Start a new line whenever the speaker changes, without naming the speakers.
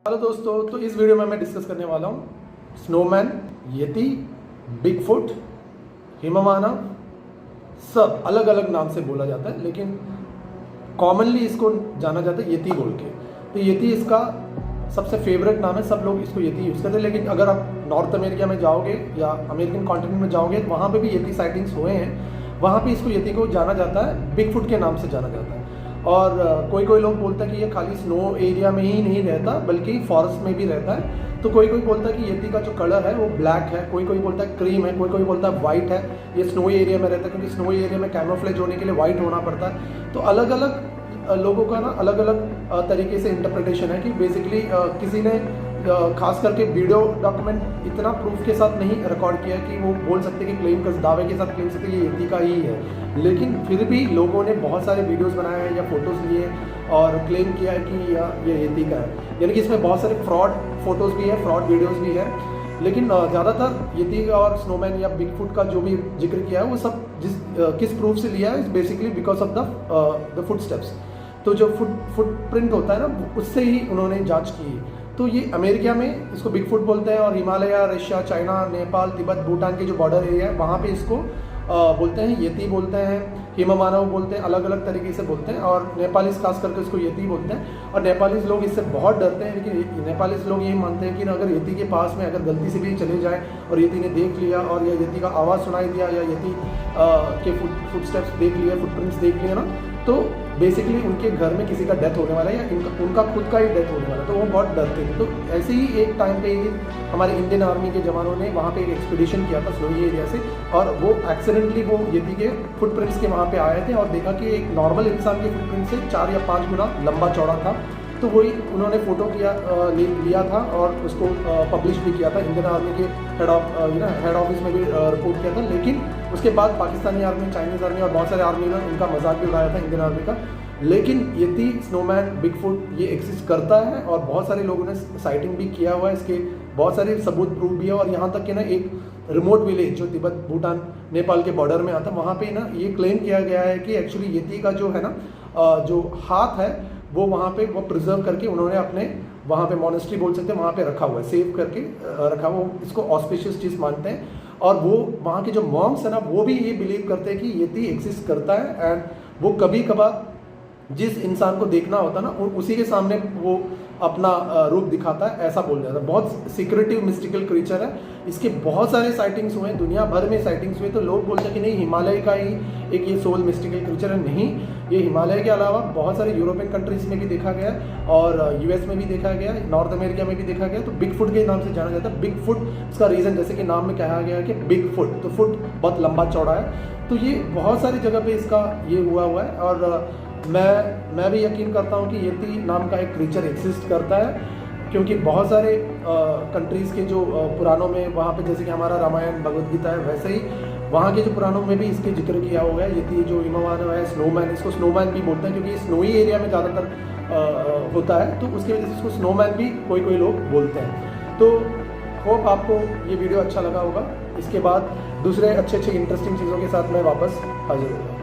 Hello दोस्तों, तो इस वीडियो में मैं डिस्कस करने वाला हूँ स्नोमैन, येती, बिगफुट, हिमवाना। सब अलग अलग नाम से बोला जाता है, लेकिन कॉमनली इसको जाना जाता है येती बोल के। तो येती इसका सबसे फेवरेट नाम है, सब लोग इसको येती यूज़ करते हैं। लेकिन अगर आप नॉर्थ अमेरिका में जाओगे या अमेरिकन कॉन्टिनेंट में जाओगे, वहाँ पे भी येती साइटिंग्स हुए हैं। वहाँ पे इसको येती को जाना जाता है, बिगफुट के नाम से जाना जाता है। और कोई कोई लोग बोलता है कि ये खाली स्नो एरिया में ही नहीं रहता, बल्कि फॉरेस्ट में भी रहता है। तो कोई कोई बोलता है कि येती का जो कलर है वो ब्लैक है, कोई कोई बोलता है क्रीम है, कोई कोई बोलता है वाइट है। ये स्नोई एरिया में रहता है, क्योंकि स्नोई एरिया में कैमोफ्लेज होने के लिए वाइट होना पड़ता है। तो अलग अलग लोगों का ना अलग अलग तरीके से इंटरप्रिटेशन है कि बेसिकली किसी ने खास करके वीडियो डॉक्यूमेंट इतना प्रूफ के साथ नहीं रिकॉर्ड किया कि वो बोल सकते कि क्लेम कर दावे के साथ क्लेम सकते ये येती का ही है। लेकिन फिर भी लोगों ने बहुत सारे वीडियोस बनाए हैं या फोटोज़ लिए और क्लेम किया है कि ये येती का है। यानी कि इसमें बहुत सारे फ्रॉड फोटोज़ भी है, फ्रॉड वीडियोज़ भी है। लेकिन ज़्यादातर येती और स्नोमैन या बिगफुट का जो भी जिक्र किया है वो सब किस प्रूफ से लिया है, basically because of the foot steps. तो जो फुटप्रिंट होता है ना, उससे ही उन्होंने जांच की है। तो ये अमेरिका में इसको बिगफुट बोलते हैं, और हिमालय, रशिया, चाइना, नेपाल, तिब्बत, भूटान के जो बॉर्डर एरिया है वहाँ पे इसको बोलते हैं येती बोलते हैं, हिमवाना बोलते हैं, अलग अलग तरीके से बोलते हैं। और नेपालीज खास करके इसको येती बोलते हैं। और नेपालीज लोग इससे बहुत डरते हैं, लेकिन नेपालीज लोग यही मानते हैं कि अगर येती के पास में अगर गलती से भी चले जाए और येती ने देख लिया और या येती का आवाज़ सुनाई दिया या येती के फुटस्टेप्स देख लिया, फुटप्रिंट्स देख लिया ना, तो बेसिकली उनके घर में किसी का डेथ होने वाला है या उनका खुद का ही डेथ होने वाला है। तो वो बहुत डरते थे। तो ऐसे ही एक टाइम पे हमारे इंडियन आर्मी के जवानों ने वहाँ पे एक एक्सपीडिशन किया था स्नोई एरिया से, और वो एक्सीडेंटली वो येती के फुटप्रिंट्स के वहाँ पे आए थे और देखा कि एक नॉर्मल इंसान के फुटप्रिंट से 4 या 5 गुना लंबा चौड़ा था। तो वही उन्होंने फ़ोटो लिया था और उसको पब्लिश भी किया था। इंडियन आर्मी के हेड ऑफिस में भी रिपोर्ट किया था। लेकिन उसके बाद पाकिस्तानी आर्मी, चाइनीज़ आर्मी और बहुत सारे आर्मी ने उनका मजाक भी उड़ाया था इंडियन आर्मी का। लेकिन येती, स्नोमैन, बिगफुट ये एग्जिस्ट करता है और बहुत सारे लोगों ने साइटिंग भी किया हुआ है। इसके बहुत सारे सबूत प्रूफ भी है। और यहाँ तक कि ना एक रिमोट विलेज जो तिब्बत, भूटान, नेपाल के बॉर्डर में आता है, वहाँ पे ना ये क्लेम किया गया है कि एक्चुअली येती का जो है ना जो हाथ है वो वहाँ पे वो प्रिजर्व करके उन्होंने अपने वहाँ पे मोनेस्ट्री बोल सकते हैं, वहाँ पे रखा हुआ है, सेव करके रखा हुआ। इसको ऑस्पिशियस चीज़ मानते हैं। और वो वहाँ के जो मॉन्क्स है ना, वो भी ये बिलीव करते हैं कि येती एग्जिस्ट करता है। एंड वो कभी कभार जिस इंसान को देखना होता है ना, उसी के सामने वो अपना रूप दिखाता है, ऐसा बोल जाता है। बहुत सीक्रेटिव मिस्टिकल क्रीचर है। इसके बहुत सारे साइटिंग्स हुए हैं, दुनिया भर में साइटिंग्स हुए। तो लोग बोलते हैं कि नहीं, हिमालय का ही एक ये सोल मिस्टिकल क्रीचर है। नहीं, ये हिमालय के अलावा बहुत सारे यूरोपियन कंट्रीज में भी देखा गया और यूएस में भी देखा गया, नॉर्थ अमेरिका में भी देखा गया। तो बिगफुट के नाम से जाना जाता है। बिगफुट इसका रीज़न, जैसे कि नाम में कहा गया है कि बिगफुट, तो फुट बहुत लंबा चौड़ा है। तो ये बहुत सारी जगह पे इसका ये हुआ है। और मैं भी यकीन करता हूँ कि येती नाम का एक क्रीचर एग्जिस्ट करता है, क्योंकि बहुत सारे कंट्रीज़ के जो पुराणों में वहाँ पे, जैसे कि हमारा रामायण, भगवद गीता है, वैसे ही वहाँ के जो पुराणों में भी इसके जिक्र किया हुआ है। येती जो हिमवाना है, स्नोमैन, इसको स्नोमैन भी बोलते हैं क्योंकि स्नोई एरिया में ज़्यादातर होता है। तो उसकी वजह से इसको स्नोमैन भी कोई कोई लोग बोलते हैं। तो होप आपको ये वीडियो अच्छा लगा होगा। इसके बाद दूसरे अच्छे इंटरेस्टिंग चीज़ों के साथ मैं वापस हाजिर होगा।